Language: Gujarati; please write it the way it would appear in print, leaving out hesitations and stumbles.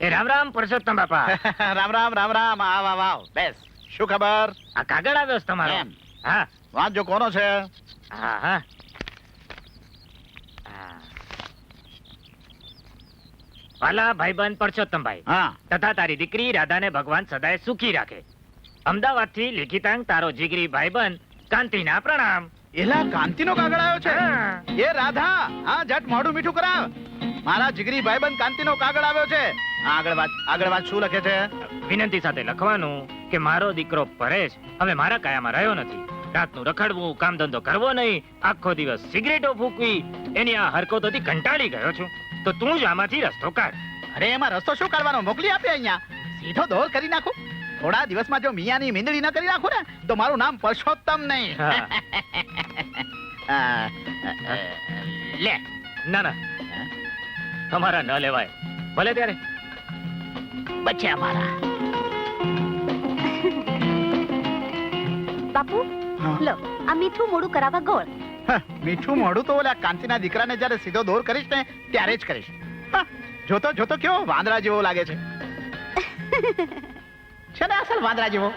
એ રામ રામ પરસોત્તમ બાપા. રામ રામ રામ રામ. આવ આવ આવ બેસ. શું ખબર? આ કાગળ આવ્યો છે તમારો. એમ. હા વાંચજો કોનો છે? હા હા હા. વાલા ભાઈબંધ પરસોત્તમભાઈ હા. તથા તારી દીકરી રાધાને ભગવાન સદાય સુખી રાખે. અમદાવાદથી લિખિતાંગ તારો જીગરી ભાઈબંધ કાંતિના પ્રણામ. એલા કાંતિનો કાગળ આવ્યો છે. હા. એ રાધા, હા જટ મોઢું મીઠું કરાવ. મારા જીગરી ભાઈબંધ કાંતિનો કાગળ આવ્યો છે. આગળ વાત શું લખે છે? વિનંતી સાથે લખવાનું કે મારો દીકરો પરેશ હવે મારા કાયામાં રહ્યો નથી. રાતનું રખડવું, કામ ધંધો કરવો નહીં, આખો દિવસ સિગરેટો ફૂંકવી, એની આ હરકતોથી કંટાળી ગયો છું. તો તું જ આમાંથી રસ્તો કાઢ. અરે એમાં રસ્તો શું કાઢવાનો? મોકલી આપે અહીંયા. સીધો દોર કરી નાખું. થોડા દિવસમાં જો મિયાની મીંદડી ન કરી નાખું ને તો મારું નામ પરસોત્તમ નહીં. હા. લે. ના ના તમારા ન લેવાય. ભલે ત્યારે બચ્યા મારા. બાપુ હા. લો આ મીઠું મોડું કરાવવા ગોળ. મીઠું મોઢું તો ઓલા કાંતિના દીકરાને જ્યારે સીધો દોર કરીશ ને ત્યારે જ કરીશ. હા, જોતો જોતો કેવો વાંદરા જેવો લાગે છે. છે ને અસલ વાંદરા જેવો.